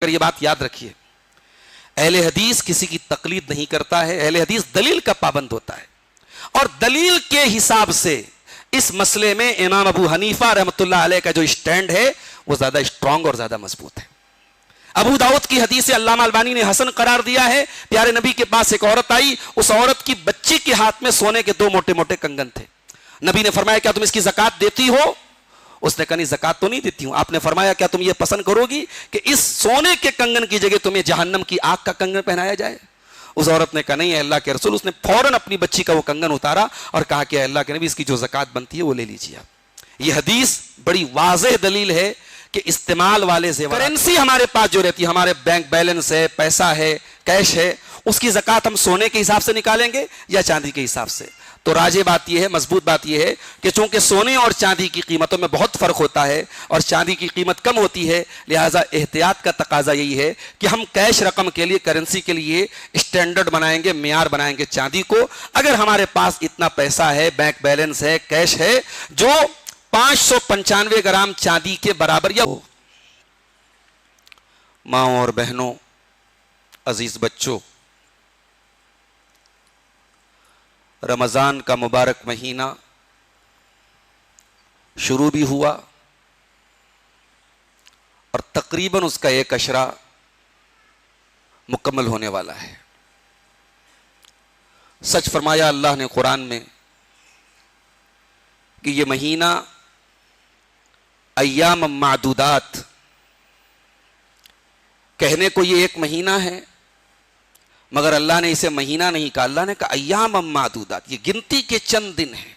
پھر یہ بات یاد رکھیے، اہل حدیث کسی کی تقلید نہیں کرتا ہے، اہل حدیث دلیل کا پابند ہوتا ہے، اور دلیل کے حساب سے اس مسئلے میں امام ابو حنیفہ رحمۃ اللہ علیہ کا جو اسٹینڈ ہے وہ زیادہ اسٹرانگ اور زیادہ مضبوط ہے۔ ابو داؤد کی حدیث علامہ البانی نے حسن قرار دیا ہے، پیارے نبی کے پاس ایک عورت آئی، اس عورت کی بچی کے ہاتھ میں سونے کے 2 موٹے موٹے کنگن تھے۔ نبی نے فرمایا کیا تم اس کی زکات دیتی ہو؟ اس نے کہا نہیں زکات تو نہیں دیتی ہوں۔ آپ نے فرمایا کیا تم یہ پسند کرو گی کہ اس سونے کے کنگن کی جگہ تمہیں جہنم کی آگ کا کنگن پہنایا جائے؟ اس عورت نے کہا نہیں ہے اللہ کے رسول۔ اس نے فوراً اپنی بچی کا وہ کنگن اتارا اور کہا کہ اللہ کے نبی اس کی جو زکات بنتی ہے وہ لے لیجیے آپ۔ یہ حدیث بڑی واضح دلیل ہے کہ استعمال والے زیورات، کرنسی ہمارے پاس جو رہتی ہے، ہمارے بینک بیلنس ہے، پیسہ ہے، کیش ہے، اس کی زکات ہم سونے کے حساب سے نکالیں گے یا چاندی کے حساب سے؟ تو راجع بات یہ ہے، مضبوط بات یہ ہے کہ چونکہ سونے اور چاندی کی قیمتوں میں بہت فرق ہوتا ہے اور چاندی کی قیمت کم ہوتی ہے، لہٰذا احتیاط کا تقاضا یہی ہے کہ ہم کیش رقم کے لیے، کرنسی کے لیے اسٹینڈرڈ بنائیں گے، معیار بنائیں گے چاندی کو۔ اگر ہمارے پاس اتنا پیسہ ہے، بینک بیلنس ہے، کیش ہے جو 595 گرام چاندی کے برابر یا ماں اور بہنوں، عزیز بچوں، رمضان کا مبارک مہینہ شروع بھی ہوا اور تقریباً اس کا 1 عشرہ مکمل ہونے والا ہے۔ سچ فرمایا اللہ نے قرآن میں کہ یہ مہینہ ایام معدودات، کہنے کو یہ 1 مہینہ ہے مگر اللہ نے اسے مہینہ نہیں کہا، اللہ نے کہا ایام معدودات، یہ گنتی کے چند دن ہیں۔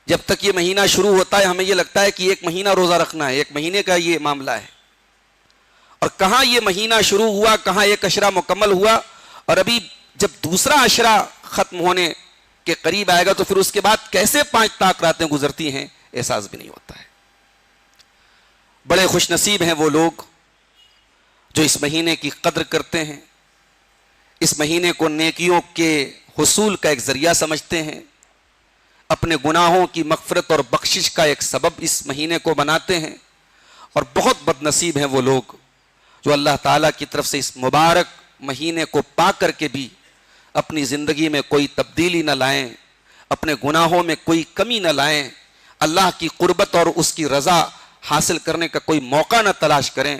جب تک یہ مہینہ شروع ہوتا ہے ہمیں یہ لگتا ہے کہ 1 مہینہ روزہ رکھنا ہے، 1 مہینے کا یہ معاملہ ہے، اور کہاں یہ مہینہ شروع ہوا، کہاں 1 عشرہ مکمل ہوا، اور ابھی جب دوسرا عشرہ ختم ہونے کے قریب آئے گا تو پھر اس کے بعد کیسے 5 تاک راتیں گزرتی ہیں احساس بھی نہیں ہوتا ہے۔ بڑے خوش نصیب ہیں وہ لوگ جو اس مہینے کی قدر کرتے ہیں، اس مہینے کو نیکیوں کے حصول کا ایک ذریعہ سمجھتے ہیں، اپنے گناہوں کی مغفرت اور بخشش کا ایک سبب اس مہینے کو بناتے ہیں، اور بہت بد نصیب ہیں وہ لوگ جو اللہ تعالیٰ کی طرف سے اس مبارک مہینے کو پا کر کے بھی اپنی زندگی میں کوئی تبدیلی نہ لائیں، اپنے گناہوں میں کوئی کمی نہ لائیں، اللہ کی قربت اور اس کی رضا حاصل کرنے کا کوئی موقع نہ تلاش کریں۔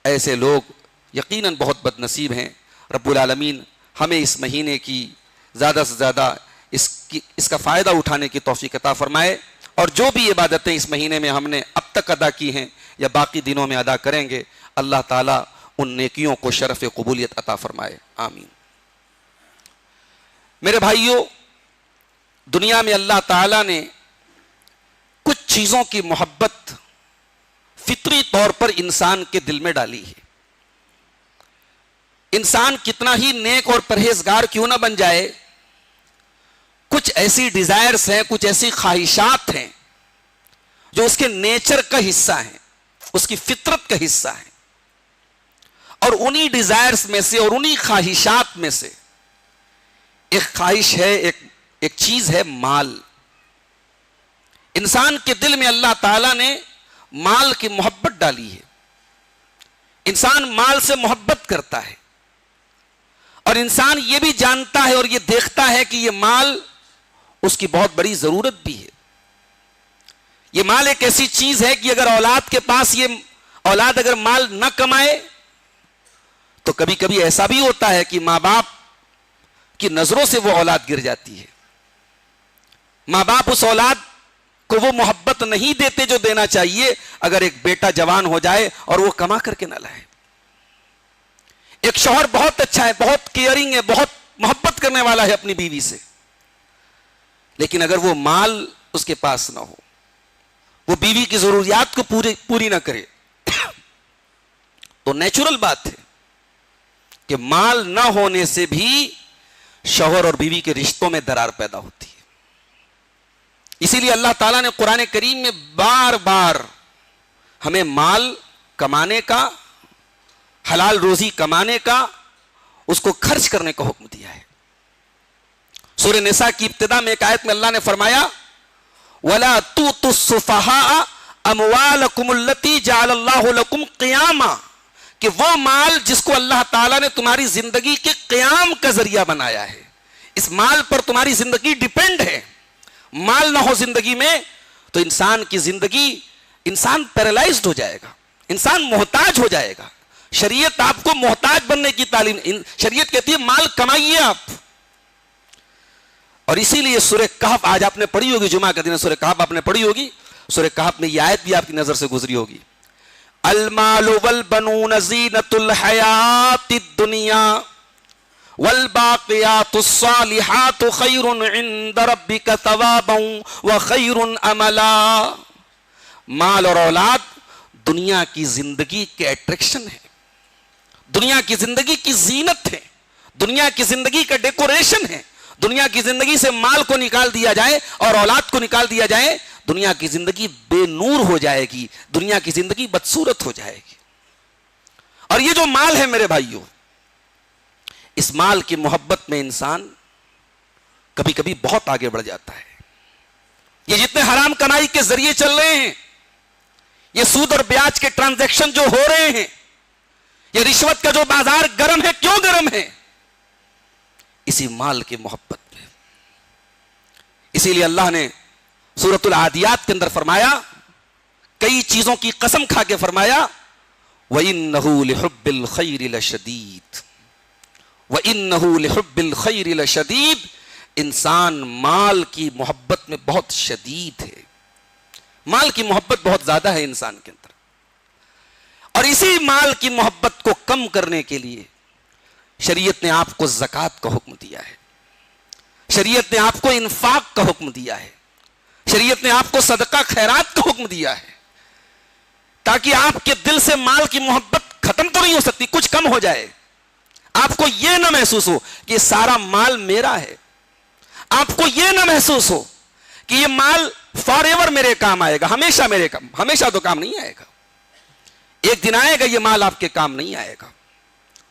ایسے لوگ یقیناً بہت بد نصیب ہیں۔ رب العالمین ہمیں اس مہینے کی زیادہ سے زیادہ اس کا فائدہ اٹھانے کی توفیق عطا فرمائے، اور جو بھی عبادتیں اس مہینے میں ہم نے اب تک ادا کی ہیں یا باقی دنوں میں ادا کریں گے، اللہ تعالیٰ ان نیکیوں کو شرف قبولیت عطا فرمائے، آمین۔ میرے بھائیوں، دنیا میں اللہ تعالیٰ نے کچھ چیزوں کی محبت فطری طور پر انسان کے دل میں ڈالی ہے۔ انسان کتنا ہی نیک اور پرہیزگار کیوں نہ بن جائے، کچھ ایسی ڈیزائرز ہیں، کچھ ایسی خواہشات ہیں جو اس کے نیچر کا حصہ ہیں، اس کی فطرت کا حصہ ہیں، اور انہی ڈیزائرز میں سے اور انہی خواہشات میں سے ایک خواہش ہے، ایک چیز ہے مال۔ انسان کے دل میں اللہ تعالیٰ نے مال کی محبت ڈالی ہے، انسان مال سے محبت کرتا ہے، اور انسان یہ بھی جانتا ہے اور یہ دیکھتا ہے کہ یہ مال اس کی بہت بڑی ضرورت بھی ہے۔ یہ مال ایک ایسی چیز ہے کہ اگر اولاد کے پاس یہ اولاد اگر مال نہ کمائے تو کبھی کبھی ایسا بھی ہوتا ہے کہ ماں باپ کی نظروں سے وہ اولاد گر جاتی ہے، ماں باپ اس اولاد کو وہ محبت نہیں دیتے جو دینا چاہیے اگر ایک بیٹا جوان ہو جائے اور وہ کما کر کے نہ لائے۔ ایک شوہر بہت اچھا ہے، بہت کیئرنگ ہے، بہت محبت کرنے والا ہے اپنی بیوی سے، لیکن اگر وہ مال اس کے پاس نہ ہو، وہ بیوی کی ضروریات کو پوری نہ کرے، تو نیچرل بات ہے کہ مال نہ ہونے سے بھی شوہر اور بیوی کے رشتوں میں درار پیدا ہوتی ہے۔ اسی لیے اللہ تعالیٰ نے قرآن کریم میں بار بار ہمیں مال کمانے کا، حلال روزی کمانے کا، اس کو خرچ کرنے کا حکم دیا ہے۔ سورہ نساء کی ابتدا میں ایک آیت میں اللہ نے فرمایا وَلَا تُؤْتُوا السُّفَهَاءَ اموالکم التی جعل اللہ لکم قیاما، کہ وہ مال جس کو اللہ تعالیٰ نے تمہاری زندگی کے قیام کا ذریعہ بنایا ہے، اس مال پر تمہاری زندگی ڈیپینڈ ہے. مال نہ ہو زندگی میں تو انسان کی زندگی، انسان پیرالائزڈ ہو جائے گا، انسان محتاج ہو جائے گا. شریعت آپ کو محتاج بننے کی تعلیم، شریعت کہتی ہے مال کمائیے آپ. اور اسی لیے سورہ کہف آج آپ نے پڑھی ہوگی، جمعہ کا دن سورہ کہف آپ نے پڑھی ہوگی. سورہ کہف میں یہ آیت بھی آپ کی نظر سے گزری ہوگی، المال والبنون زینۃ الحیات الدنیا والباقیات الصالحات خیر عند ربک ثوابا وخیر املا. مال اور اولاد دنیا کی زندگی کے اٹریکشن ہے، دنیا کی زندگی کی زینت ہے، دنیا کی زندگی کا ڈیکوریشن ہے. دنیا کی زندگی سے مال کو نکال دیا جائے اور اولاد کو نکال دیا جائے، دنیا کی زندگی بے نور ہو جائے گی، دنیا کی زندگی بدصورت ہو جائے گی. اور یہ جو مال ہے میرے بھائیوں، اس مال کی محبت میں انسان کبھی کبھی بہت آگے بڑھ جاتا ہے. یہ جتنے حرام کمائی کے ذریعے چل رہے ہیں، یہ سود اور بیاج کے ٹرانزیکشن جو ہو رہے ہیں، یہ رشوت کا جو بازار گرم ہے، کیوں گرم ہے؟ اسی مال کی محبت میں. اسی لیے اللہ نے سورۃ العادیات کے اندر فرمایا، کئی چیزوں کی قسم کھا کے فرمایا، وَإِنَّهُ لِحُبِّ الْخَيْرِ لَشَدِيدٌ وَإِنَّهُ لِحُبِّ الْخَيْرِ لَشَدِيدٌ. انسان مال کی محبت میں بہت شدید ہے، مال کی محبت بہت زیادہ ہے انسان کے اندر. اور اسی مال کی محبت کو کم کرنے کے لیے شریعت نے آپ کو زکوٰۃ کا حکم دیا ہے، شریعت نے آپ کو انفاق کا حکم دیا ہے، شریعت نے آپ کو صدقہ خیرات کا حکم دیا ہے، تاکہ آپ کے دل سے مال کی محبت ختم تو نہیں ہو سکتی، کچھ کم ہو جائے. آپ کو یہ نہ محسوس ہو کہ سارا مال میرا ہے، آپ کو یہ نہ محسوس ہو کہ یہ مال فار ایور میرے کام آئے گا، ہمیشہ میرے کام، ہمیشہ تو کام نہیں آئے گا، ایک دن آئے گا یہ مال آپ کے کام نہیں آئے گا.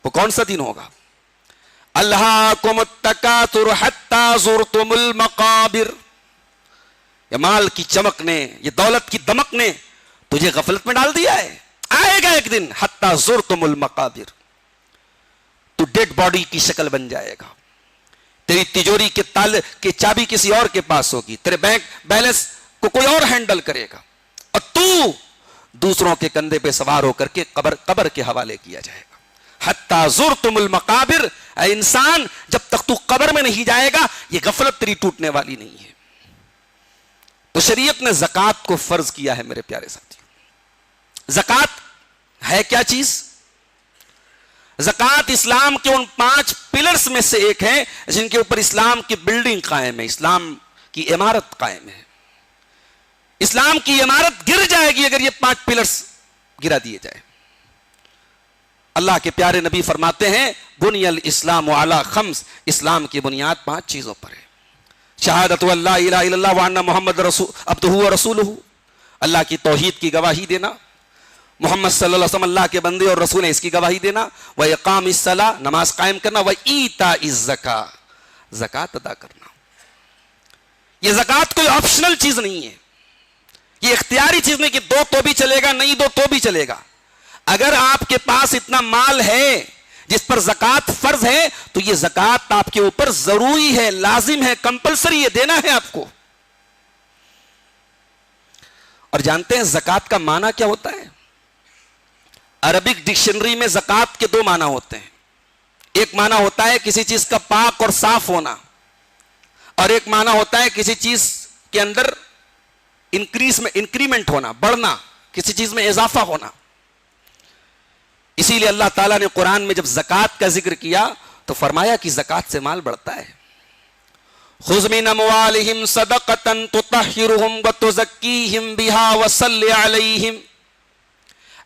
وہ کون سا دن ہوگا؟ الہاکم التکاثر حتی زرتم المقابر. یہ مال کی چمک نے، یہ دولت کی دمک نے تجھے غفلت میں ڈال دیا ہے. آئے گا ایک دن حتی زرتم المقابر، تو ڈیڈ باڈی کی شکل بن جائے گا، تیری تجوری کے تالے کی چابی کسی اور کے پاس ہوگی، تیرے بینک بیلنس کو کوئی اور ہینڈل کرے گا، اور تو دوسروں کے کندھے پہ سوار ہو کر کے قبر کے حوالے کیا جائے گا. حتی زرتم المقابر. اے انسان، جب تک تو قبر میں نہیں جائے گا یہ غفلت تیری ٹوٹنے والی نہیں ہے. تو شریعت نے زکوٰۃ کو فرض کیا ہے میرے پیارے ساتھی. زکوٰۃ ہے کیا چیز؟ زکوٰۃ اسلام کے ان 5 پلرز میں سے ایک ہے جن کے اوپر اسلام کی بلڈنگ قائم ہے، اسلام کی عمارت قائم ہے. اسلام کی عمارت گر جائے گی اگر یہ 5 پلرز گرا دیے جائے. اللہ کے پیارے نبی فرماتے ہیں، بنی الاسلام علی 5، اسلام کی بنیاد 5 چیزوں پر ہے. شہادت اللہ الہ الا اللہ وان محمد عبدہ ورسولہ، اللہ کی توحید کی گواہی دینا، محمد صلی اللہ علیہ وسلم اللہ کے بندے اور رسول ہیں اس کی گواہی دینا، وَإِقَامِ الصَّلَاةِ، نماز قائم کرنا، وَإِيتَاءِ الزَّكَاةِ، زکوٰۃ ادا کرنا. یہ زکوٰۃ کوئی آپشنل چیز نہیں ہے، یہ اختیاری چیز نہیں کہ دو تو بھی چلے گا، نہیں دو تو بھی چلے گا. اگر آپ کے پاس اتنا مال ہے جس پر زکوٰۃ فرض ہے تو یہ زکوٰۃ آپ کے اوپر ضروری ہے، لازم ہے، کمپلسری ہے، دینا ہے آپ کو. اور جانتے ہیں زکوٰۃ کا معنی کیا ہوتا ہے؟ عربک ڈکشنری میں زکوٰۃ کے 2 معنی ہوتے ہیں. ایک معنی ہوتا ہے کسی چیز کا پاک اور صاف ہونا، اور ایک معنی ہوتا ہے کسی چیز کے اندر انکریمنٹ ہونا، بڑھنا، کسی چیز میں اضافہ ہونا. اسی لیے اللہ تعالیٰ نے قرآن میں جب زکوٰۃ کا ذکر کیا تو فرمایا کہ زکوٰۃ سے مال بڑھتا ہے. خذ من اموالہم صدقۃ تطہرہم وتزکیہم بہا وصلی علیہم.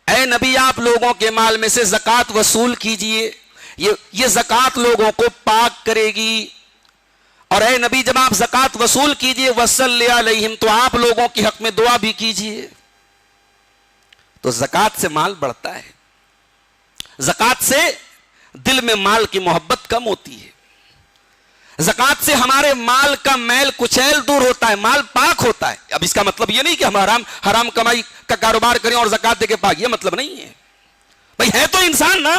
اے نبی، آپ لوگوں کے مال میں سے زکوٰۃ وصول کیجئے، یہ زکوٰۃ لوگوں کو پاک کرے گی. اور اے نبی، جب آپ زکوٰۃ وصول کیجئے وصلی علیہم، تو آپ لوگوں کے حق میں دعا بھی کیجئے. تو زکوٰۃ سے مال بڑھتا ہے. زکوٰۃ سے دل میں مال کی محبت کم ہوتی ہے. زکات سے ہمارے مال کا میل کچیل دور ہوتا ہے، مال پاک ہوتا ہے. اب اس کا مطلب یہ نہیں کہ ہم حرام کمائی کا کاروبار کریں اور زکات دے کے پاک، یہ مطلب نہیں ہے. بھائی ہے تو انسان نا،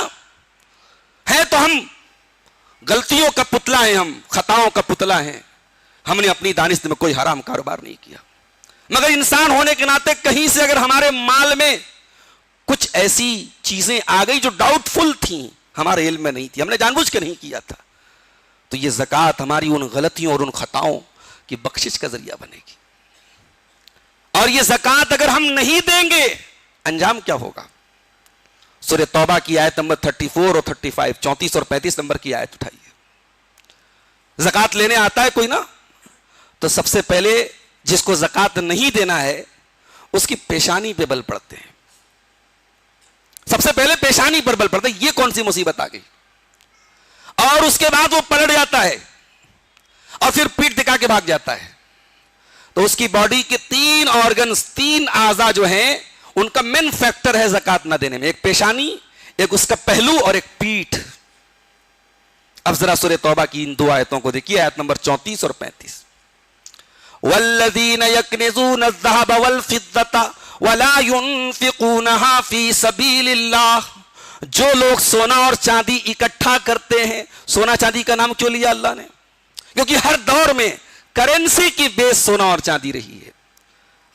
ہے تو ہم غلطیوں کا پتلا ہیں، ہم خطاؤں کا پتلا ہیں. ہم نے اپنی دانست میں کوئی حرام کاروبار نہیں کیا، مگر انسان ہونے کے ناطے کہیں سے اگر ہمارے مال میں کچھ ایسی چیزیں آ گئی جو ڈاؤٹ فل تھیں، ہمارے علم میں نہیں تھی، ہم نے جان بوجھ کے نہیں کیا تھا، تو یہ زکات ہماری ان غلطیوں اور ان خطاؤں کی بخشش کا ذریعہ بنے گی. اور یہ زکات اگر ہم نہیں دیں گے انجام کیا ہوگا؟ سورہ توبہ کی آیت نمبر 34 اور 35، 34 اور 35 نمبر کی آیت اٹھائیے. زکات لینے آتا ہے کوئی نا، تو سب سے پہلے جس کو زکات نہیں دینا ہے اس کی پیشانی پہ بل پڑتے ہیں. سب سے پہلے پیشانی پر بل پڑتے ہیں، یہ کون سی مصیبت آ گئی. اور اس کے بعد وہ پلٹ جاتا ہے اور پھر پیٹ دکھا کے بھاگ جاتا ہے. تو اس کی باڈی کے 3 آرگنز، 3 اعضاء جو ہیں ان کا مین فیکٹر ہے زکات نہ دینے میں، ایک پیشانی، ایک اس کا پہلو اور ایک پیٹھ. اب ذرا سورہ توبہ کی ان 2 آیتوں کو دیکھیے، آیت نمبر 34 اور 35. والذین یکنزون الذهب والفضة ولا ينفقونها فی سبیل اللہ. جو لوگ سونا اور چاندی اکٹھا کرتے ہیں، سونا چاندی کا نام کیوں لیا اللہ نے؟ کیونکہ ہر دور میں کرنسی کی بیس سونا اور چاندی رہی ہے.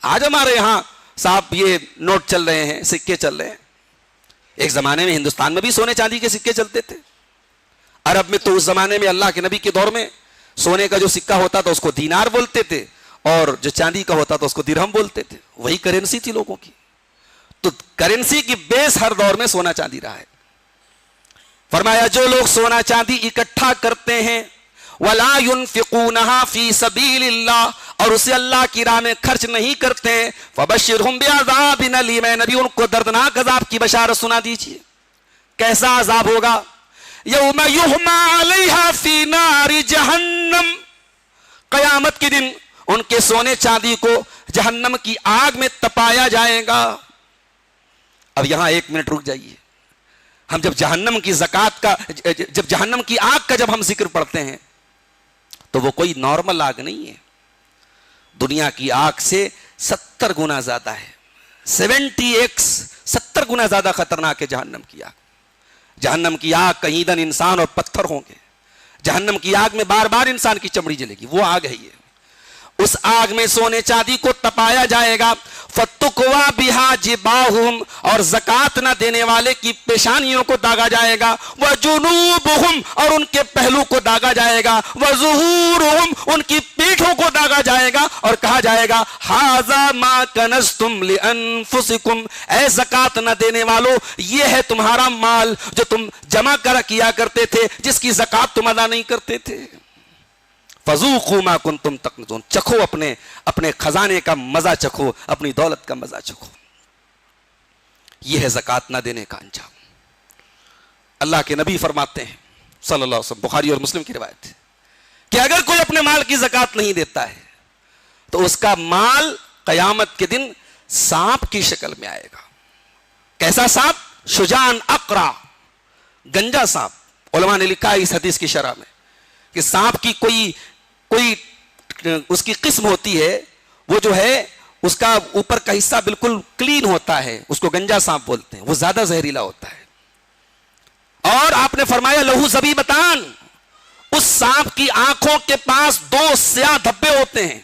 آج ہمارے یہاں صاحب یہ نوٹ چل رہے ہیں، سکے چل رہے ہیں. ایک زمانے میں ہندوستان میں بھی سونے چاندی کے سکے چلتے تھے. عرب میں تو اس زمانے میں اللہ کے نبی کے دور میں سونے کا جو سکہ ہوتا تھا اس کو دینار بولتے تھے، اور جو چاندی کا ہوتا تھا اس کو درہم بولتے تھے. وہی کرنسی تھی لوگوں کی. تو کرنسی کی بیس ہر دور میں سونا چاندی رہا ہے. فرمایا جو لوگ سونا چاندی اکٹھا کرتے ہیں ولا ينفقونها فی سبیل اللہ، اور اسے اللہ کی راہ میں خرچ نہیں کرتے ہیں، فبشرهم بعذاب الیم. نبی ان کو دردناک عذاب کی بشارت سنا دیجیے. کیسا عذاب ہوگا؟ یوم یحمى علیہا فی نار جہنم. قیامت کے دن ان کے سونے چاندی کو جہنم کی آگ میں تپایا جائے گا. اب یہاں 1 منٹ رک جائیے. ہم جب جہنم کی زکات کا، جب جہنم کی آگ کا جب ہم ذکر پڑھتے ہیں تو وہ کوئی نارمل آگ نہیں ہے. دنیا کی آگ سے 70 گنا زیادہ ہے. 70x 70 گنا زیادہ خطرناک ہے جہنم کی آگ. جہنم کی آگ کا ایندھن انسان اور پتھر ہوں گے. جہنم کی آگ میں بار بار انسان کی چمڑی جلے گی. وہ آگ ہے یہ. اس آگ میں سونے چاندی کو تپایا جائے گا. فتقوا بہا جباہم، اور زکات نہ دینے والے کی پیشانیوں کو داغا جائے گا. وجنوبہم، اور ان کے پہلو کو داغا جائے گا. وظہورہم، ان کی پیٹھوں کو داغا جائے گا، اور کہا جائے گا ھذا ما کنزتم لانفسکم. اے زکات نہ دینے والو، یہ ہے تمہارا مال جو تم جمع کیا کرتے تھے، جس کی زکات تم ادا نہیں کرتے تھے. فذوقوا ما کنتم تکنزون. چکھو اپنے خزانے کا مزہ چکھو، اپنی دولت کا مزہ چکھو. یہ ہے زکات نہ دینے کا انجام. اللہ کے نبی فرماتے ہیں صلی اللہ علیہ وسلم، بخاری اور مسلم کی روایت ہے، کہ اگر کوئی اپنے مال کی زکات نہیں دیتا ہے تو اس کا مال قیامت کے دن سانپ کی شکل میں آئے گا. کیسا سانپ؟ شجاعن اقرع، گنجا سانپ. علماء نے لکھا ہے اس حدیث کی شرح میں کہ سانپ کی کوئی اس کی قسم ہوتی ہے، وہ جو ہے اس کا اوپر کا حصہ بالکل کلین ہوتا ہے، اس کو گنجا سانپ بولتے ہیں. وہ زیادہ زہریلا ہوتا ہے. اور آپ نے فرمایا لہو زبیبتان، اس سانپ کی آنکھوں کے پاس 2 سیاہ دھبے ہوتے ہیں.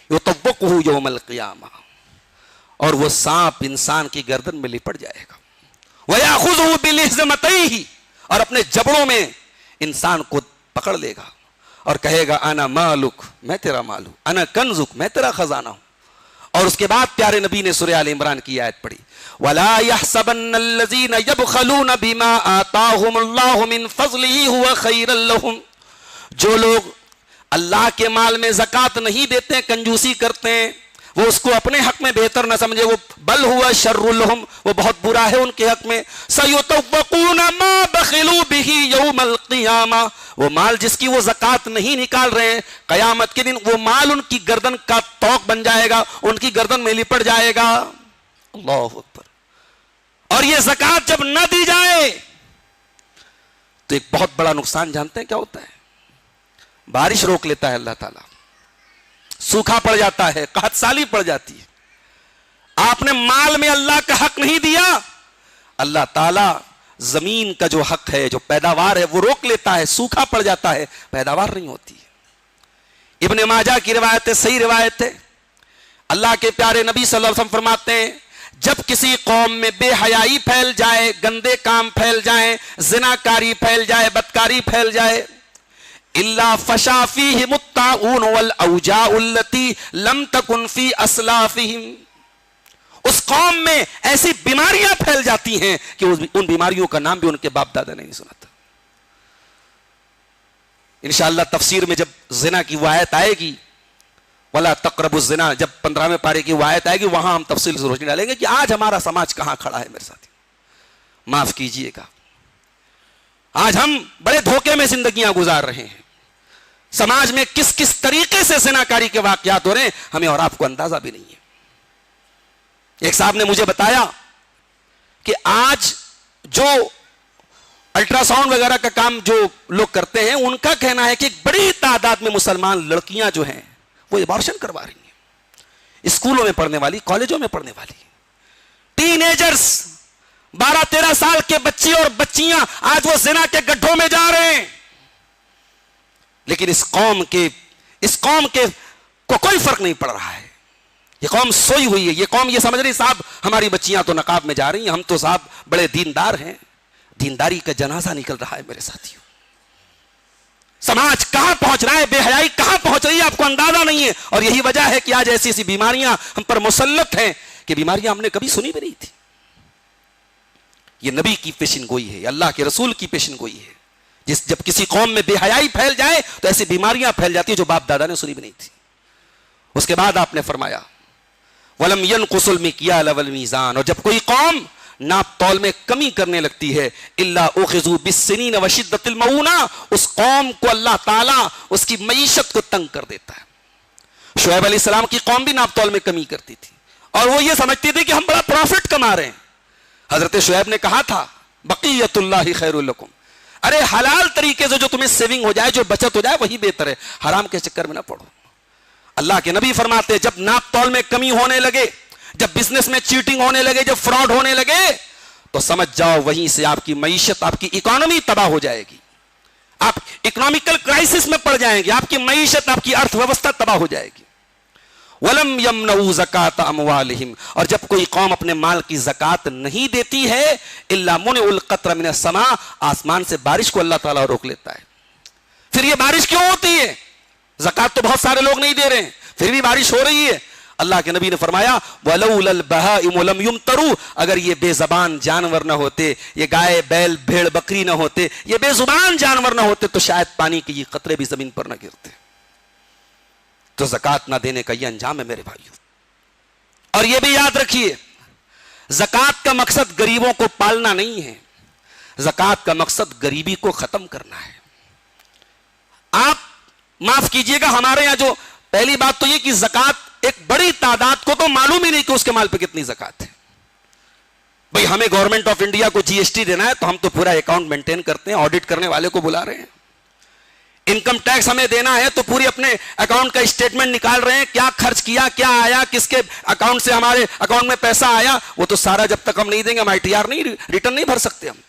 یطوقہ یوم القیامہ، اور وہ سانپ انسان کی گردن میں لپٹ جائے گا. ویاخذہ بلحظمتیہ، اور اپنے جبڑوں میں انسان کو پکڑ لے گا اور کہے گا انا مالک، میں تیرا مال ہوں. انا کنزک، میں تیرا خزانہ ہوں. اور اس کے بعد پیارے نبی نے سورہ آل عمران کی آیت پڑھی، وَلَا يَحْسَبَنَّ الَّذِينَ يَبْخَلُونَ بِمَا آتَاهُمُ اللَّهُ مِنْ فَضْلِهِ هُوَ خَيْرًا لَهُمْ. جو لوگ اللہ کے مال میں زکات نہیں دیتے، کنجوسی کرتے ہیں، وہ اس کو اپنے حق میں بہتر نہ سمجھے، وہ بل ہوا شر لہم، وہ بہت برا ہے ان کے حق میں. سَيُطَوَّقُونَ مَا بَخِلُوا بِهِ يَوْمَ الْقِيَامَةِ. وہ مال جس کی وہ زکات نہیں نکال رہے ہیں، قیامت کے دن وہ مال ان کی گردن کا توق بن جائے گا، ان کی گردن میں لپٹ جائے گا. اللہ اکبر. اور یہ زکات جب نہ دی جائے تو ایک بہت بڑا نقصان جانتے ہیں کیا ہوتا ہے؟ بارش روک لیتا ہے اللہ تعالیٰ, سوکھا پڑ جاتا ہے, قحط سالی پڑ جاتی ہے. آپ نے مال میں اللہ کا حق نہیں دیا, اللہ تعالیٰ زمین کا جو حق ہے, جو پیداوار ہے وہ روک لیتا ہے, سوکھا پڑ جاتا ہے, پیداوار نہیں ہوتی ہے. ابن ماجہ کی روایت ہے, صحیح روایت ہے, اللہ کے پیارے نبی صلی اللہ علیہ وسلم فرماتے ہیں جب کسی قوم میں بے حیائی پھیل جائے, گندے کام پھیل جائیں, زناکاری پھیل جائے, بدکاری پھیل جائے, الا فشا فیہم الطاعون والاوجاع التي لم تکن فی اسلافہم, اس قوم میں ایسی بیماریاں پھیل جاتی ہیں کہ ان بیماریوں کا نام بھی ان کے باپ دادا نے نہیں سنا تھا. انشاءاللہ تفسیر میں جب زنا کی وہ آیت آئے گی, وَلَا تَقْرَبُوا الزِّنَا, جب 15ویں پارے کی وہ آیت آئے گی, وہاں ہم تفصیل سے روشنی ڈالیں گے کہ آج ہمارا سماج کہاں کھڑا ہے. میرے ساتھی معاف کیجئے گا, آج ہم بڑے دھوکے میں زندگیاں گزار رہے ہیں. سماج میں کس کس طریقے سے زناکاری کے واقعات ہو رہے ہیں ہمیں اور آپ کو اندازہ بھی نہیں ہے. ایک صاحب نے مجھے بتایا کہ آج جو الٹرا ساؤنڈ وغیرہ کا کام جو لوگ کرتے ہیں, ان کا کہنا ہے کہ ایک بڑی تعداد میں مسلمان لڑکیاں جو ہیں وہ ابارشن کروا رہی ہیں, اسکولوں میں پڑھنے والی, کالجوں میں پڑھنے والی ٹین ایجرز, 12-13 سال کے بچے اور بچیاں آج وہ زنا کے گڈھوں میں جا رہے ہیں. لیکن اس قوم کے کو کوئی فرق نہیں پڑ رہا ہے. یہ قوم سوئی ہوئی ہے, یہ قوم یہ سمجھ رہی صاحب ہماری بچیاں تو نقاب میں جا رہی ہیں, ہم تو صاحب بڑے دیندار ہیں. دینداری کا جنازہ نکل رہا ہے میرے ساتھیوں. سماج کہاں پہنچ رہا ہے, بے حیائی کہاں پہنچ رہی ہے, آپ کو اندازہ نہیں ہے. اور یہی وجہ ہے کہ آج ایسی ایسی بیماریاں ہم پر مسلط ہیں کہ بیماریاں ہم نے کبھی سنی بھی نہیں تھی. یہ نبی کی پیشن گوئی ہے, اللہ کے رسول کی پیشن گوئی ہے. جب کسی قوم میں بے حیائی پھیل جائے تو ایسی بیماریاں پھیل جاتی ہیں جو باپ دادا نے سنی بھی نہیں تھی. اس کے بعد آپ نے فرمایا وَلَمْ يَنْقُصُ الْمِكْيَالَ وَالْمِيزَانَ, اور جب کوئی قوم ناپ تول میں کمی کرنے لگتی ہے, إِلَّا أُخِذُوا بِالسِّنِينَ وَشِدَّةِ الْمَوُونَةِ, اس قوم کو اللہ تعالیٰ اس کی معیشت کو تنگ کر دیتا ہے. شعیب علیہ السلام کی قوم بھی ناپ تول میں کمی کرتی تھی اور وہ یہ سمجھتی تھی کہ ہم بڑا پروفٹ کما رہے ہیں. حضرت شعیب نے کہا تھا بقیت اللہ خیر لکم, ارے حلال طریقے سے جو تمہیں سیونگ ہو جائے, جو بچت ہو جائے وہی بہتر ہے, حرام کے چکر میں نہ پڑو. اللہ کے نبی فرماتے جب ناپ تول میں کمی ہونے لگے, جب بزنس میں چیٹنگ ہونے لگے, جب فراڈ ہونے لگے, تو سمجھ جاؤ وہیں سے آپ کی معیشت, آپ کی اکانومی تباہ ہو جائے گی. آپ اکنامیکل کرائسس میں پڑ جائیں گے, آپ کی معیشت, آپ کی ارتھ ویوستھا تباہ ہو جائے گی. وَلَمْ يَمْنَعُوا زَكَاةَ أَمْوَالِهِمْ, اور جب کوئی قوم اپنے مال کی زکوٰۃ نہیں دیتی ہے, إِلَّا مُنِعُ الْقَطْرَ مِنَ السَّمَاءِ, آسمان سے بارش کو اللہ تعالیٰ روک لیتا ہے. پھر یہ بارش کیوں ہوتی ہے؟ زکوٰۃ تو بہت سارے لوگ نہیں دے رہے ہیں, پھر بھی بارش ہو رہی ہے. اللہ کے نبی نے فرمایا وَلَوْلَا الْبَهَائِمُ لَمْ يُمْطَرُوا, اگر یہ بے زبان جانور نہ ہوتے, یہ گائے بیل بھیڑ بکری نہ ہوتے, یہ بے زبان جانور نہ ہوتے, تو شاید پانی کے یہ قطرے بھی زمین پر نہ گرتے. تو زکوٰۃ نہ دینے کا یہ انجام ہے میرے بھائیوں. اور یہ بھی یاد رکھیے زکوٰۃ کا مقصد غریبوں کو پالنا نہیں ہے, زکوٰۃ کا مقصد غریبی کو ختم کرنا ہے. آپ معاف کیجئے گا, ہمارے یہاں جو پہلی بات تو یہ کہ زکوٰۃ ایک بڑی تعداد کو تو معلوم ہی نہیں کہ اس کے مال پہ کتنی زکوٰۃ ہے. بھئی ہمیں گورنمنٹ آف انڈیا کو جی ایس ٹی دینا ہے تو ہم تو پورا اکاؤنٹ مینٹین کرتے ہیں, آڈٹ کرنے والے کو بلا رہے ہیں. انکم ٹیکس ہمیں دینا ہے تو پوری اپنے اکاؤنٹ کا اسٹیٹمنٹ نکال رہے ہیں, کیا خرچ کیا, کیا آیا, کس کے اکاؤنٹ سے ہمارے اکاؤنٹ میں پیسہ آیا. وہ تو سارا جب تک ہم نہیں دیں گے ہم آئی ٹی آر نہیں, ریٹرن نہیں بھر سکتے ہم.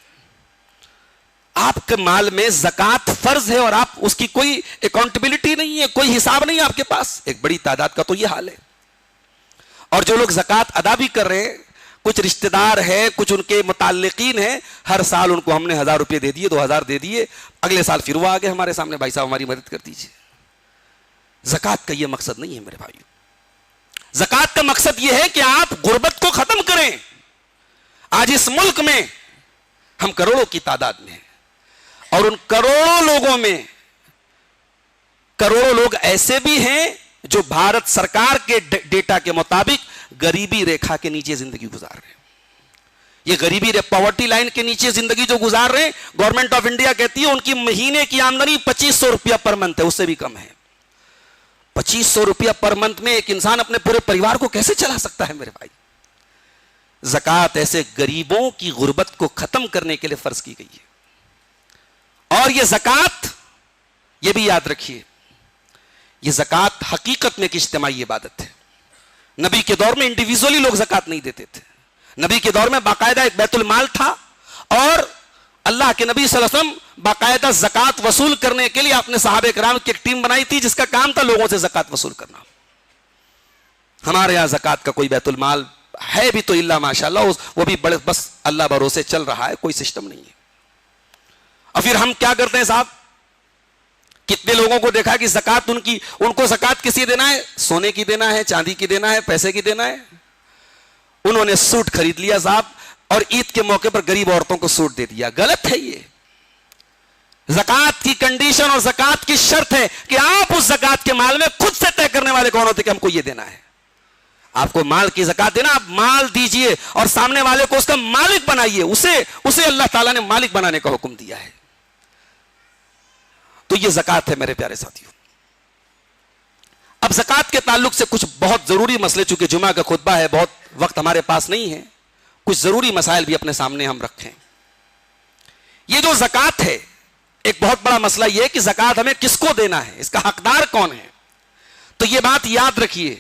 آپ کے مال میں زکوٰۃ فرض ہے اور آپ اس کی کوئی اکاؤنٹیبلٹی نہیں ہے, کوئی حساب نہیں ہے آپ کے پاس. ایک بڑی تعداد کا تو یہ حال ہے. اور جو لوگ زکوٰۃ ادا بھی کر رہے ہیں, کچھ رشتہ دار ہے, کچھ ان کے متعلقین ہیں, ہر سال ان کو ہم نے 1000 روپے دے دیے, 2000 دے دیے, اگلے سال پھر وہ آگے ہمارے سامنے بھائی صاحب ہماری مدد کر دیجیے. زکوٰۃ کا یہ مقصد نہیں ہے میرے بھائیو. زکوٰۃ کا مقصد یہ ہے کہ آپ غربت کو ختم کریں. آج اس ملک میں ہم کروڑوں کی تعداد میں ہیں اور ان کروڑوں لوگوں میں کروڑوں لوگ ایسے بھی ہیں جو بھارت سرکار کے ڈیٹا کے مطابق غریبی ریکھا کے نیچے زندگی گزار رہے ہیں. یہ غریبی پاورٹی لائن کے نیچے زندگی جو گزار رہے ہیں, گورنمنٹ آف انڈیا کہتی ہے ان کی مہینے کی آمدنی 2500 روپیہ پر منتھ ہے, اس سے بھی کم ہے. 2500 روپیہ پر منتھ میں ایک انسان اپنے پورے پریوار کو کیسے چلا سکتا ہے میرے بھائی؟ زکوٰۃ ایسے غریبوں کی غربت کو ختم کرنے کے لیے فرض کی گئی ہے. اور یہ زکوٰۃ یہ بھی یاد رکھیے یہ زکوٰۃ حقیقت میں ایک اجتماعی عبادت ہے. نبی کے دور میں انڈیویجولی لوگ زکوٰۃ نہیں دیتے تھے. نبی کے دور میں باقاعدہ ایک بیت المال تھا اور اللہ کے نبی صلی اللہ علیہ وسلم باقاعدہ زکوٰۃ وصول کرنے کے لیے اپنے صحابہ کرام کی ایک ٹیم بنائی تھی جس کا کام تھا لوگوں سے زکوٰۃ وصول کرنا. ہمارے یہاں زکوٰۃ کا کوئی بیت المال ہے بھی تو اللہ ماشاء اللہ وہ بھی بڑے بس اللہ بھروسے چل رہا ہے, کوئی سسٹم نہیں ہے. اور پھر ہم کیا کرتے ہیں صاحب, کتنے لوگوں کو دیکھا کہ زکوٰۃ ان کو زکوٰۃ کسی دینا ہے, سونے کی دینا ہے, چاندی کی دینا ہے, پیسے کی دینا ہے. انہوں نے سوٹ خرید لیا صاحب اور عید کے موقع پر غریب عورتوں کو سوٹ دے دیا. غلط ہے یہ. زکوٰۃ کی کنڈیشن اور زکوٰۃ کی شرط ہے کہ آپ اس زکوٰۃ کے مال میں خود سے طے کرنے والے کون ہوتے کہ ہم کو یہ دینا ہے. آپ کو مال کی زکوٰۃ دینا, آپ مال دیجئے اور سامنے والے کو اس کا مالک بنائیے. اسے اللہ تعالیٰ نے مالک بنانے کا حکم دیا ہے. تو یہ زکوٰۃ ہے میرے پیارے ساتھیوں. اب زکوٰۃ کے تعلق سے کچھ بہت ضروری مسئلے, چونکہ جمعہ کا خطبہ ہے, بہت وقت ہمارے پاس نہیں ہے, کچھ ضروری مسائل بھی اپنے سامنے ہم رکھیں. یہ جو زکوٰۃ ہے ایک بہت بڑا مسئلہ یہ ہے کہ زکوٰۃ ہمیں کس کو دینا ہے, اس کا حقدار کون ہے. تو یہ بات یاد رکھیے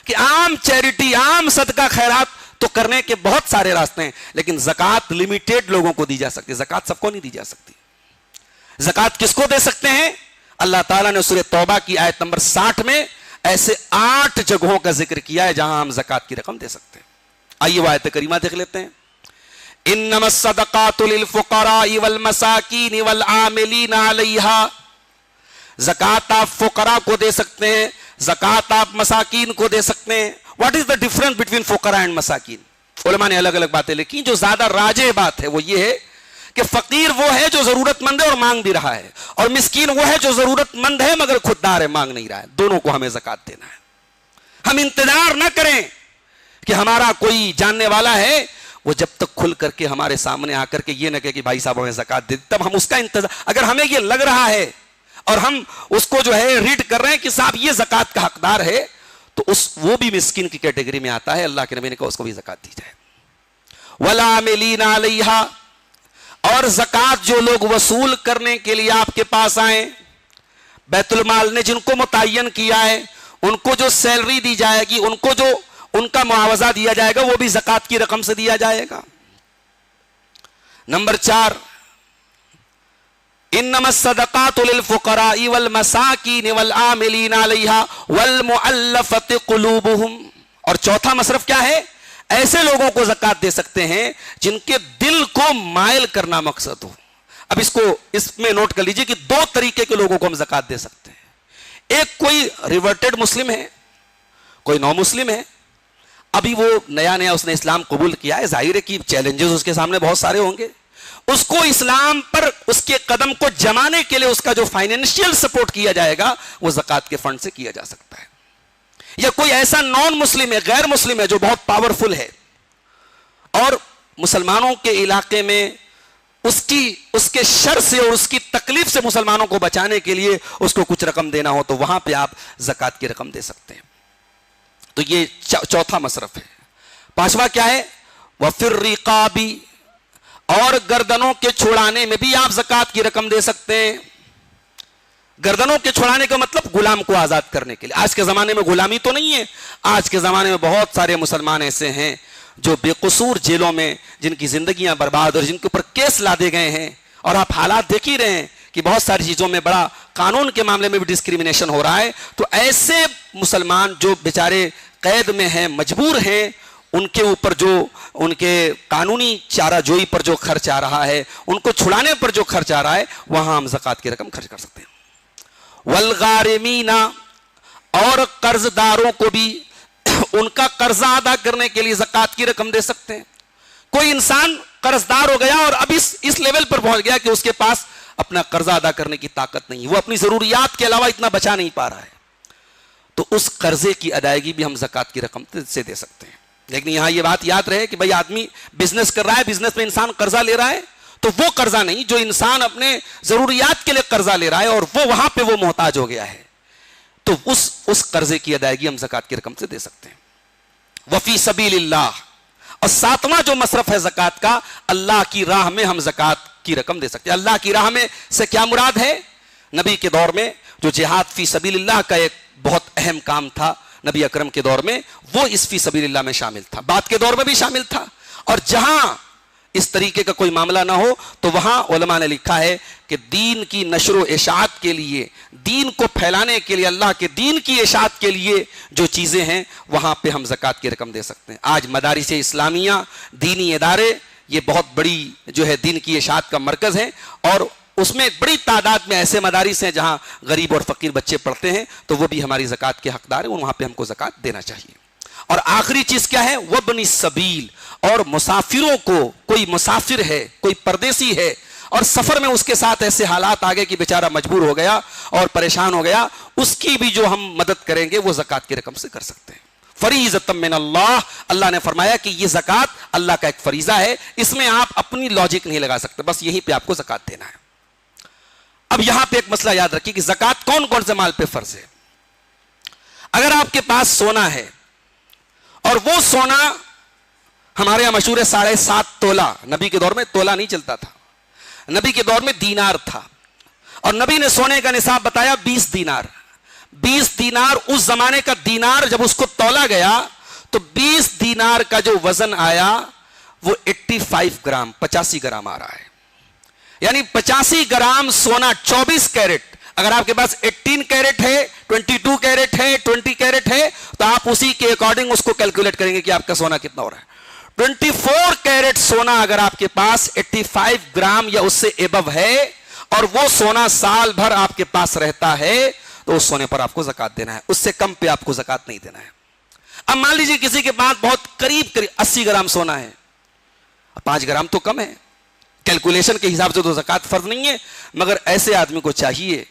کہ عام چیریٹی, عام صدقہ خیرات تو کرنے کے بہت سارے راستے ہیں, لیکن زکوٰۃ لمیٹیڈ لوگوں کو دی جا سکتی ہے. زکوٰۃ سب کو نہیں دی جا سکتی. زکوٰۃ کس کو دے سکتے ہیں؟ اللہ تعالیٰ نے سورہ توبہ کی آیت نمبر 60 میں ایسے 8 جگہوں کا ذکر کیا ہے جہاں ہم زکوٰۃ کی رقم دے سکتے ہیں. آئیے وہ آیت کریمہ دیکھ لیتے ہیں. انما الصدقات للفقراء والمساکین والعاملین علیہا. زکوٰۃ آپ فقراء کو دے سکتے ہیں, زکوٰۃ آپ مساکین کو دے سکتے ہیں. What is the difference between فقراء اینڈ مساکین؟ علماء نے الگ الگ باتیں لکھی. جو زیادہ راجح بات ہے وہ یہ ہے کہ فقیر وہ ہے جو ضرورت مند ہے اور مانگ بھی رہا ہے, اور مسکین وہ ہے جو ضرورت مند ہے مگر خوددار ہے, مانگ نہیں رہا ہے. دونوں کو ہمیں زکوٰۃ دینا ہے. ہم انتظار نہ کریں کہ ہمارا کوئی جاننے والا ہے وہ جب تک کھل کر کے ہمارے سامنے آ کر کے یہ نہ کہے کہ بھائی صاحب ہمیں زکوٰۃ دے, تب ہم اس کا انتظار. اگر ہمیں یہ لگ رہا ہے اور ہم اس کو جو ہے ریڈ کر رہے ہیں کہ صاحب یہ زکوٰۃ کا حقدار ہے, تو وہ بھی مسکین کی کیٹیگری میں آتا ہے. اللہ کے نبی نے کہا اس کو بھی زکوٰۃ دی جائے. والعاملین علیہا. اور زکوٰۃ جو لوگ وصول کرنے کے لیے آپ کے پاس آئیں, بیت المال نے جن کو متعین کیا ہے ان کو جو سیلری دی جائے گی, ان کو جو ان کا معاوضہ دیا جائے گا وہ بھی زکوٰۃ کی رقم سے دیا جائے گا. نمبر 4, انما الصدقات للفقراء والمساکین والعاملین علیہا والمؤلفۃ قلوبہم. اور چوتھا مصرف کیا ہے؟ ایسے لوگوں کو زکوٰۃ دے سکتے ہیں جن کے دل کو مائل کرنا مقصد ہو. اب اس میں نوٹ کر لیجئے کہ 2 طریقے کے لوگوں کو ہم زکوٰۃ دے سکتے ہیں. ایک کوئی ریورٹڈ مسلم ہے, کوئی نو مسلم ہے, ابھی وہ نیا اس نے اسلام قبول کیا ہے, ظاہر ہے کہ چیلنجز اس کے سامنے بہت سارے ہوں گے. اس کو اسلام پر اس کے قدم کو جمانے کے لیے اس کا جو فائنینشیل سپورٹ کیا جائے گا وہ زکوٰۃ کے فنڈ سے کیا جا سکتا ہے. یا کوئی ایسا نان مسلم ہے, غیر مسلم ہے, جو بہت پاورفل ہے اور مسلمانوں کے علاقے میں اس کے شر سے اور اس کی تکلیف سے مسلمانوں کو بچانے کے لیے اس کو کچھ رقم دینا ہو تو وہاں پہ آپ زکوٰۃ کی رقم دے سکتے ہیں. تو یہ چوتھا مصرف ہے. 5واں کیا ہے؟ وَفِي الرِّقَابِ. اور گردنوں کے چھڑانے میں بھی آپ زکوٰۃ کی رقم دے سکتے ہیں. گردنوں کے چھڑانے کا مطلب غلام کو آزاد کرنے کے لیے. آج کے زمانے میں غلامی تو نہیں ہے. آج کے زمانے میں بہت سارے مسلمان ایسے ہیں جو بے قصور جیلوں میں, جن کی زندگیاں برباد اور جن کے اوپر کیس لادے گئے ہیں, اور آپ حالات دیکھ ہی رہے ہیں کہ بہت ساری چیزوں میں بڑا قانون کے معاملے میں بھی ڈسکریمنیشن ہو رہا ہے. تو ایسے مسلمان جو بیچارے قید میں ہیں, مجبور ہیں, ان کے اوپر جو ان کے قانونی چارہ جوئی پر جو خرچ آ رہا ہے, ان کو چھڑانے پر جو خرچ آ رہا ہے, وہاں ہم زکوٰۃ کی رقم خرچ کر سکتے ہیں. والغارمین. اور قرض داروں کو بھی ان کا قرضہ ادا کرنے کے لیے زکوٰۃ کی رقم دے سکتے ہیں. کوئی انسان قرض دار ہو گیا اور اب اس لیول پر پہنچ گیا کہ اس کے پاس اپنا قرضہ ادا کرنے کی طاقت نہیں, وہ اپنی ضروریات کے علاوہ اتنا بچا نہیں پا رہا ہے, تو اس قرضے کی ادائیگی بھی ہم زکوٰۃ کی رقم سے دے سکتے ہیں. لیکن یہاں یہ بات یاد رہے کہ بھئی آدمی بزنس کر رہا ہے, بزنس میں انسان قرضہ لے رہا ہے, تو وہ قرضہ نہیں جو انسان اپنے ضروریات کے لیے قرضہ لے رہا ہے اور وہ وہاں پہ وہ محتاج ہو گیا ہے, تو اس قرضے کی ادائیگی ہم زکوٰۃ کی رقم سے دے سکتے ہیں. وفی سبیل اللہ. اور 7واں جو مصرف ہے زکوٰۃ کا, اللہ کی راہ میں ہم زکوٰۃ کی رقم دے سکتے ہیں. اللہ کی راہ میں سے کیا مراد ہے؟ نبی کے دور میں جو جہاد فی سبیل اللہ کا ایک بہت اہم کام تھا نبی اکرم کے دور میں، وہ اس فی سبیل اللہ میں شامل تھا، بعد کے دور میں بھی شامل تھا. اور جہاں اس طریقے کا کوئی معاملہ نہ ہو تو وہاں علماء نے لکھا ہے کہ دین کی نشر و اشاعت کے لیے، دین کو پھیلانے کے لیے، اللہ کے دین کی اشاعت کے لیے جو چیزیں ہیں وہاں پہ ہم زکوٰۃ کی رقم دے سکتے ہیں. آج مدارس اسلامیہ، دینی ادارے، یہ بہت بڑی جو ہے دین کی اشاعت کا مرکز ہے، اور اس میں بڑی تعداد میں ایسے مدارس ہیں جہاں غریب اور فقیر بچے پڑھتے ہیں، تو وہ بھی ہماری زکوٰۃ کے حقدار ہیں، وہاں پہ ہم کو زکوٰۃ دینا چاہیے. اور آخری چیز کیا ہے؟ وابن السبیل، اور مسافروں کو، کوئی مسافر ہے، کوئی پردیسی ہے اور سفر میں اس کے ساتھ ایسے حالات آ گئے کہ بیچارہ مجبور ہو گیا اور پریشان ہو گیا، اس کی بھی جو ہم مدد کریں گے وہ زکوٰۃ کی رقم سے کر سکتے ہیں. فریضۃ من اللہ، اللہ نے فرمایا کہ یہ زکوٰۃ اللہ کا ایک فریضہ ہے، اس میں آپ اپنی لاجک نہیں لگا سکتے، بس یہیں پہ آپ کو زکوٰۃ دینا ہے. اب یہاں پہ ایک مسئلہ یاد رکھیے کہ زکوٰۃ کون کون سے مال پہ فرض ہے. اگر آپ کے پاس سونا ہے اور وہ سونا ہمارے یہاں مشہور ہے 7.5 تولہ، نبی کے دور میں تولہ نہیں چلتا تھا، نبی کے دور میں دینار تھا، اور نبی نے سونے کا نصاب بتایا 20 دینار. 20 دینار اس زمانے کا دینار جب اس کو تولا گیا تو 20 دینار کا جو وزن آیا وہ 85 گرام 85 گرام آ رہا ہے. یعنی 85 گرام سونا 24 کیرٹ. اگر آپ کے پاس 18 کیرٹ ہے، 22 کیرٹ ہے، 20 کیرٹ ہے، تو آپ اسی کے اکارڈنگ اس کو کیلکولیٹ کریں گے کہ آپ کا سونا کتنا ہو رہا ہے. 24 کیرٹ سونا اگر آپ کے پاس 85 گرام یا اس سے ایبو ہے اور وہ سونا سال بھر آپ کے پاس رہتا ہے تو اس سونے پر آپ کو زکوٰۃ دینا ہے، اس سے کم پہ آپ کو زکوٰۃ نہیں دینا ہے. اب مان لیجیے کسی کے پاس بہت قریب 80 گرام سونا ہے، 5 گرام تو کم ہے، کیلکولیشن کے حساب سے تو زکوٰۃ فرض نہیں ہے، مگر ایسے آدمی کو چاہیے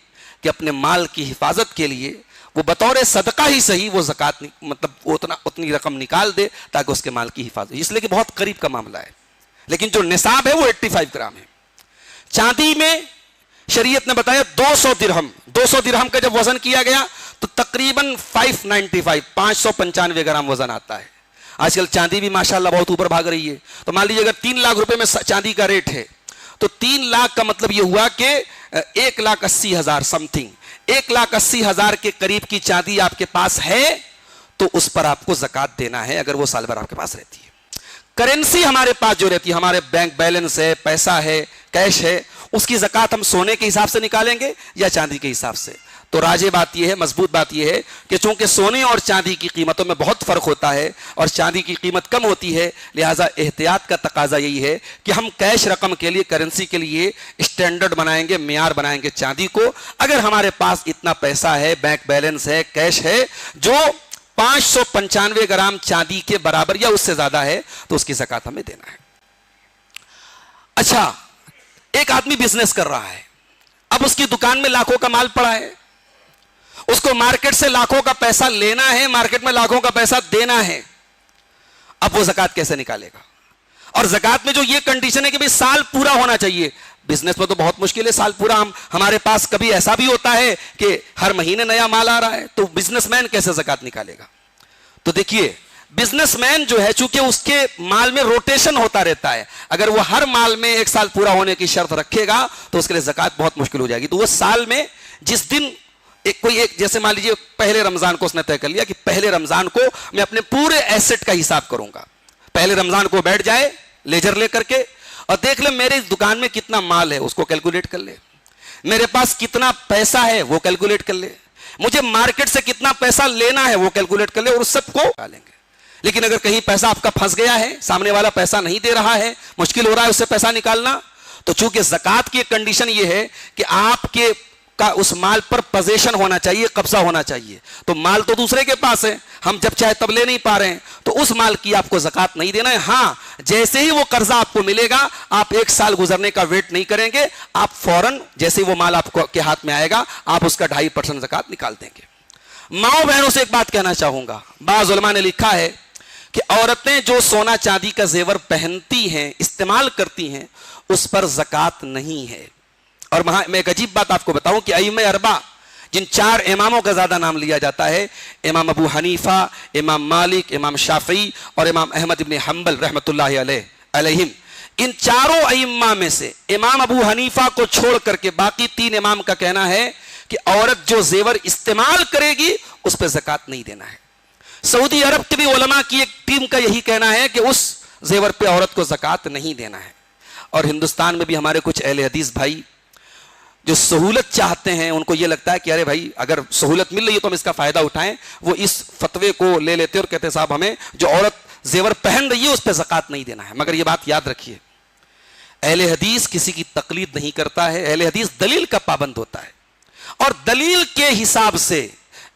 کہ اپنے مال کی حفاظت کے لیے وہ بطور صدقہ ہی صحیح وہ زکوٰۃ مطلب اتنی رقم نکال دے تاکہ اس کے مال کی حفاظت، اس لیے کہ بہت قریب کا معاملہ ہے. لیکن جو نصاب ہے وہ 85 گرام ہے. چاندی میں شریعت نے بتایا 200 درہم. 200 درہم کا جب وزن کیا گیا تو تقریباً 595 گرام وزن آتا ہے. آج کل چاندی بھی ماشاءاللہ بہت اوپر بھاگ رہی ہے. تو مان لیجیے اگر 3 لاکھ روپے میں چاندی کا ریٹ ہے تو 3 لاکھ کا مطلب یہ ہوا کہ 1,80,000 سم تھنگ، 1,80,000 کے قریب کی چاندی آپ کے پاس ہے تو اس پر آپ کو زکوٰۃ دینا ہے اگر وہ سال بھر آپ کے پاس رہتی ہے. کرنسی ہمارے پاس جو رہتی ہے، ہمارے بینک بیلنس ہے، پیسہ ہے، کیش ہے، اس کی زکوٰۃ ہم سونے کے حساب سے نکالیں گے یا چاندی کے حساب سے؟ تو راجح بات یہ ہے، مضبوط بات یہ ہے کہ چونکہ سونے اور چاندی کی قیمتوں میں بہت فرق ہوتا ہے اور چاندی کی قیمت کم ہوتی ہے، لہٰذا احتیاط کا تقاضا یہی ہے کہ ہم کیش رقم کے لیے، کرنسی کے لیے اسٹینڈرڈ بنائیں گے، معیار بنائیں گے چاندی کو. اگر ہمارے پاس اتنا پیسہ ہے، بینک بیلنس ہے، کیش ہے جو 595 گرام چاندی کے برابر یا اس سے زیادہ ہے تو اس کی زکوٰۃ ہمیں دینا ہے. اچھا، ایک آدمی بزنس کر رہا ہے، اب اس کی دکان میں لاکھوں کا مال پڑا ہے، اس کو مارکیٹ سے لاکھوں کا پیسہ لینا ہے، مارکیٹ میں لاکھوں کا پیسہ دینا ہے. اب وہ زکوٰۃ کیسے نکالے گا؟ اور زکوٰۃ میں جو یہ کنڈیشن ہے کہ سال پورا ہونا چاہیے. بزنس میں تو بہت مشکل ہے سال پورا. ہمارے پاس کبھی ایسا بھی ہوتا ہے کہ ہر مہینے نیا مال آ رہا ہے، تو بزنس مین کیسے زکوٰۃ نکالے گا؟ تو دیکھیے، بزنس مین جو ہے چونکہ اس کے مال میں روٹیشن ہوتا رہتا ہے، اگر وہ ہر مال میں 1 سال پورا ہونے کی شرط رکھے گا تو اس کے لیے زکوٰۃ بہت مشکل ہو جائے گی. تو وہ سال میں جس دن جیسے مان لیجیے پہلے رمضان کو اس نے طے کر لیا کہ پہلے رمضان کو میں اپنے پورے ایسٹ کا حساب کروں گا. پہلے رمضان کو بیٹھ جائے لیجر لے کر کے اور دیکھ لے میرے دکان میں کتنا مال ہے، اس کو کیلکولیٹ کر لے، میرے پاس کتنا پیسہ ہے وہ کیلکولیٹ کر لے، مجھے مارکیٹ سے کتنا پیسہ لینا ہے وہ کیلکولیٹ کر لے، اور اس سب کو ڈالیں گے. لیکن اگر کہیں پیسہ آپ کا پھنس گیا ہے، سامنے والا پیسہ نہیں دے رہا ہے، مشکل ہو رہا ہے اس سے پیسہ نکالنا، تو چونکہ زکوٰۃ کی کنڈیشن یہ ہے کہ آپ کے کا اس مال پر پوزیشن ہونا چاہیے، قبضہ ہونا چاہیے. تو مال تو دوسرے کے پاس ہے، ہم جب چاہے تب لے نہیں پا رہے ہیں، تو اس مال کی آپ کو زکوٰۃ نہیں دینا ہے. ہاں، جیسے ہی وہ قرضہ آپ کو ملے گا، آپ 1 سال گزرنے کا ویٹ نہیں کریں گے، آپ فوراً جیسے ہی وہ مال آپ کے ہاتھ میں آئے گا آپ اس کا 2.5% زکوٰۃ نکال دیں گے. ماؤں بہنوں سے ایک بات کہنا چاہوں گا، بعض علماء نے لکھا ہے کہ عورتیں جو سونا چاندی کا زیور پہنتی ہیں، استعمال کرتی ہیں، اس پر زکوٰۃ نہیں ہے. اور میں ایک عجیب بات آپ کو بتاؤں کہ ائمہ 4 جن 4 اماموں کا زیادہ نام لیا جاتا ہے، امام ابو حنیفہ، امام مالک، امام شافعی اور امام احمد ابن حنبل رحمۃ اللہ علیہم، ان 4 ائمہ میں سے امام ابو حنیفہ کو چھوڑ کر کے باقی 3 امام کا کہنا ہے کہ عورت جو زیور استعمال کرے گی اس پہ زکات نہیں دینا ہے. سعودی عرب کے بھی علماء کی ایک ٹیم کا یہی کہنا ہے کہ اس زیور پہ عورت کو زکات نہیں دینا ہے. اور ہندوستان میں بھی ہمارے کچھ اہل حدیث بھائی جو سہولت چاہتے ہیں, ان کو یہ لگتا ہے کہ ارے بھائی اگر سہولت مل رہی ہے تو ہم اس کا فائدہ اٹھائیں, وہ اس فتوے کو لے لیتے اور کہتے ہیں صاحب ہمیں جو عورت زیور پہن رہی ہے اس پہ زکات نہیں دینا ہے. مگر یہ بات یاد رکھیے, اہل حدیث کسی کی تقلید نہیں کرتا ہے, اہل حدیث دلیل کا پابند ہوتا ہے. اور دلیل کے حساب سے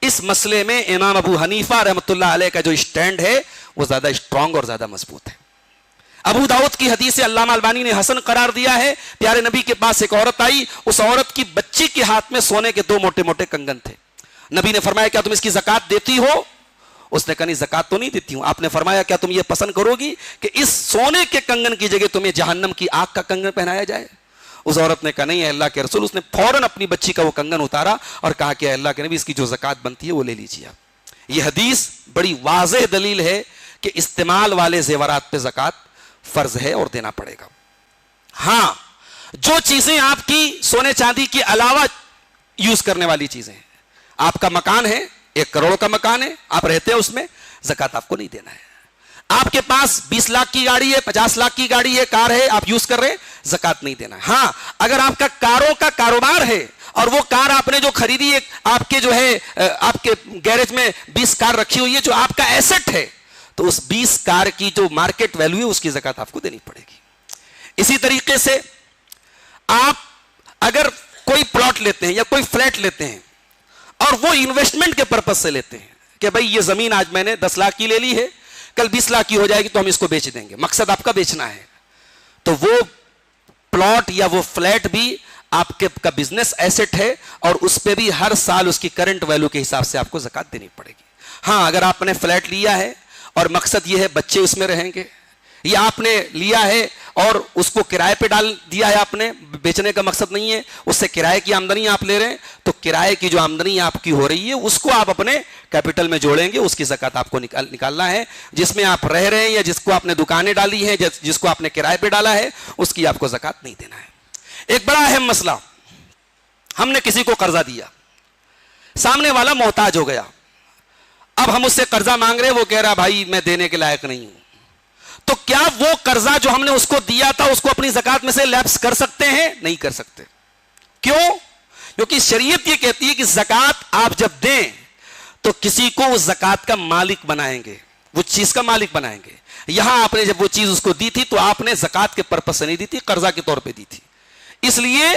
اس مسئلے میں امام ابو حنیفہ رحمۃ اللہ علیہ کا جو اسٹینڈ ہے وہ زیادہ اسٹرانگ اور زیادہ مضبوط ہے. ابو داؤد کی حدیث سے علامہ البانی نے حسن قرار دیا ہے. پیارے نبی کے پاس ایک عورت آئی, اس عورت کی بچی کے ہاتھ میں سونے کے 2 موٹے موٹے کنگن تھے. نبی نے فرمایا کیا تم اس کی زکات دیتی ہو؟ اس نے کہا نہیں زکات تو نہیں دیتی ہوں. آپ نے فرمایا کیا تم یہ پسند کرو گی کہ اس سونے کے کنگن کی جگہ تمہیں جہنم کی آگ کا کنگن پہنایا جائے؟ اس عورت نے کہا نہیں ہے اللہ کے رسول. اس نے فوراً اپنی بچی کا وہ کنگن اتارا اور کہا کہ اللہ کے نبی اس کی جو زکات بنتی ہے وہ لے لیجیے آپ. یہ حدیث بڑی واضح دلیل ہے کہ استعمال والے زیورات پہ زکات فرض ہے اور دینا پڑے گا. ہاں جو چیزیں آپ کی سونے چاندی کے علاوہ یوز کرنے والی چیزیں ہیں, آپ کا مکان ہے 1 کروڑ کا مکان ہے, آپ رہتے ہیں اس میں, زکات آپ کو نہیں دینا ہے. آپ کے پاس 20 لاکھ کی گاڑی ہے, 50 لاکھ کی گاڑی ہے, کار ہے, آپ یوز کر رہے ہیں, زکات نہیں دینا ہے. ہاں اگر آپ کا کاروں کا کاروبار ہے اور وہ کار آپ نے جو خریدی ہے, آپ کے جو ہے آپ کے گیرج میں 20 کار رکھی ہوئی ہے جو آپ کا ایسٹ ہے, تو اس 20 کار کی جو مارکیٹ ویلیو ہے اس کی زکات آپ کو دینی پڑے گی. اسی طریقے سے آپ اگر کوئی پلاٹ لیتے ہیں یا کوئی فلیٹ لیتے ہیں اور وہ انویسٹمنٹ کے پرپس سے لیتے ہیں کہ بھئی یہ زمین آج میں نے 10 لاکھ کی لے لی ہے, کل 20 لاکھ کی ہو جائے گی تو ہم اس کو بیچ دیں گے, مقصد آپ کا بیچنا ہے, تو وہ پلاٹ یا وہ فلیٹ بھی آپ کے کا بزنس ایسٹ ہے اور اس پہ بھی ہر سال اس کی کرنٹ ویلیو کے حساب سے آپ کو زکات دینی پڑے گی. ہاں اگر آپ نے فلیٹ لیا ہے اور مقصد یہ ہے بچے اس میں رہیں گے, یا آپ نے لیا ہے اور اس کو کرائے پہ ڈال دیا ہے, آپ نے بیچنے کا مقصد نہیں ہے, اس سے کرائے کی آمدنی آپ لے رہے ہیں, تو کرائے کی جو آمدنی آپ کی ہو رہی ہے اس کو آپ اپنے کیپٹل میں جوڑیں گے, اس کی زکات آپ کو نکالنا ہے. جس میں آپ رہ رہے ہیں یا جس کو آپ نے دکانیں ڈالی ہیں, جس کو آپ نے کرائے پہ ڈالا ہے, اس کی آپ کو زکات نہیں دینا ہے. ایک بڑا اہم مسئلہ, ہم نے کسی کو قرضہ دیا, سامنے والا محتاج ہو گیا, اب ہم اس سے قرضہ مانگ رہے, وہ کہہ رہا بھائی میں دینے کے لائق نہیں ہوں, تو کیا وہ قرضہ جو ہم نے اس کو دیا تھا اس کو اپنی زکات میں سے لیپس کر سکتے ہیں؟ نہیں کر سکتے. کیوں؟ کیونکہ شریعت یہ کہتی ہے کہ زکات آپ جب دیں تو کسی کو اس زکات کا مالک بنائیں گے, وہ چیز کا مالک بنائیں گے. یہاں آپ نے جب وہ چیز اس کو دی تھی تو آپ نے زکات کے پرپس سے نہیں دی تھی, قرضہ کے طور پہ دی تھی, اس لیے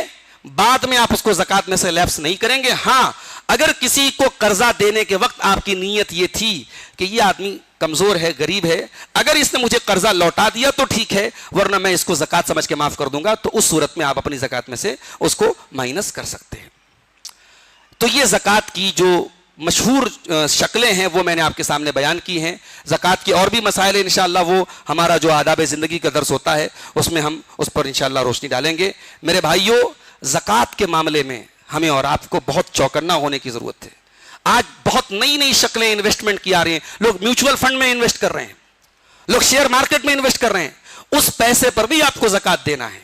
بعد میں آپ اس کو زکات میں سے لیپس نہیں کریں گے. ہاں اگر کسی کو قرضہ دینے کے وقت آپ کی نیت یہ تھی کہ یہ آدمی کمزور ہے, غریب ہے, اگر اس نے مجھے قرضہ لوٹا دیا تو ٹھیک ہے, ورنہ میں اس کو زکات سمجھ کے معاف کر دوں گا, تو اس صورت میں آپ اپنی زکات میں سے اس کو مائنس کر سکتے ہیں. تو یہ زکات کی جو مشہور شکلیں ہیں وہ میں نے آپ کے سامنے بیان کی ہیں. زکات کے اور بھی مسائل ہیں, انشاءاللہ وہ ہمارا جو آداب زندگی کا درس ہوتا ہے اس میں ہم اس پر انشاءاللہ روشنی ڈالیں گے. میرے بھائیوں, زکات کے معاملے میں ہمیں اور آپ کو بہت چوکنا ہونے کی ضرورت ہے. آج بہت نئی نئی شکلیں انویسٹمنٹ کی آ رہی ہیں. لوگ میوچول فنڈ میں انویسٹ کر رہے ہیں, لوگ شیئر مارکیٹ میں انویسٹ کر رہے ہیں, اس پیسے پر بھی آپ کو زکات دینا ہے.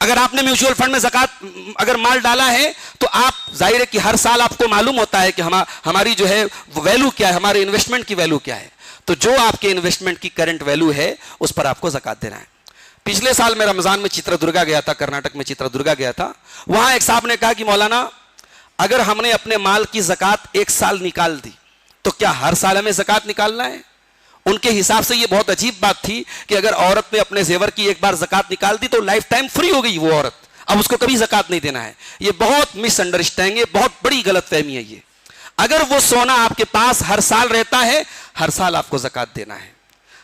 اگر آپ نے میوچول فنڈ میں زکات اگر مال ڈالا ہے تو آپ ظاہر ہے کہ ہر سال آپ کو معلوم ہوتا ہے کہ ہماری جو ہے ویلو کیا ہے, ہمارے انویسٹمنٹ کی ویلو کیا ہے, تو جو آپ کے انویسٹمنٹ کی کرنٹ ویلو ہے اس پر آپ کو زکات دینا ہے. پچھلے سال میں رمضان میں چتردرگا گیا تھا, کرناٹک میں چتردرگا گیا تھا. وہاں ایک صاحب نے کہا کہ مولانا اگر ہم نے اپنے مال کی زکات 1 سال نکال دی تو کیا ہر سال ہمیں زکات نکالنا ہے؟ ان کے حساب سے یہ بہت عجیب بات تھی کہ اگر عورت نے اپنے زیور کی ایک بار زکات نکال دی تو لائف ٹائم فری ہو گئی وہ عورت, اب اس کو کبھی زکات نہیں دینا ہے. یہ بہت مس انڈرسٹینڈنگ ہے, بہت بڑی غلط فہمی ہے. یہ اگر وہ سونا آپ کے پاس ہر سال رہتا ہے, ہر سال آپ کو زکات دینا ہے,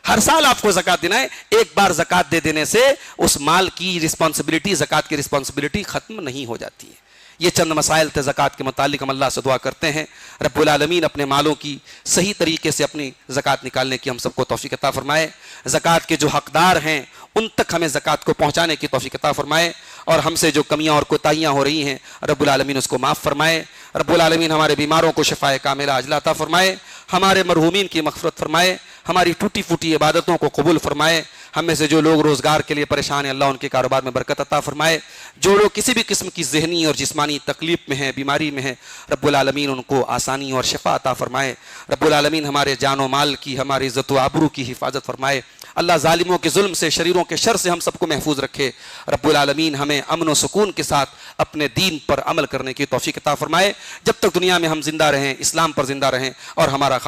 ہر سال آپ کو زکات دینا ہے. ایک بار زکات دے دینے سے اس مال کی رسپانسبلٹی, زکات کی رسپانسبلٹی ختم نہیں ہو جاتی ہے. یہ چند مسائل تھے زکات کے متعلق. ہم اللہ سے دعا کرتے ہیں رب العالمین اپنے مالوں کی صحیح طریقے سے اپنی زکات نکالنے کی ہم سب کو توفیق عطا فرمائے. زکات کے جو حقدار ہیں ان تک ہمیں زکات کو پہنچانے کی توفیق عطا فرمائے, اور ہم سے جو کمیاں اور کوتاہیاں ہو رہی ہیں رب العالمین اس کو معاف فرمائے. رب العالمین ہمارے بیماروں کو شفائے کاملہ عاجلہ عطا فرمائے, ہمارے مرحومین کی مغفرت فرمائے, ہماری ٹوٹی پھوٹی عبادتوں کو قبول فرمائے. ہم میں سے جو لوگ روزگار کے لیے پریشان ہیں اللہ ان کے کاروبار میں برکت عطا فرمائے. جو لوگ کسی بھی قسم کی ذہنی اور جسمانی تکلیف میں ہیں، بیماری میں ہیں، رب العالمین ان کو آسانی اور شفا عطا فرمائے. رب العالمین ہمارے جان و مال کی، ہماری عزت و آبرو کی حفاظت فرمائے. اللہ ظالموں کے ظلم سے، شریروں کے شر سے ہم سب کو محفوظ رکھے. رب العالمین ہمیں امن و سکون کے ساتھ اپنے دین پر عمل کرنے کی توفیق عطا فرمائے. جب تک دنیا میں ہم زندہ رہیں، اسلام پر زندہ رہیں اور ہمارا خاتمہ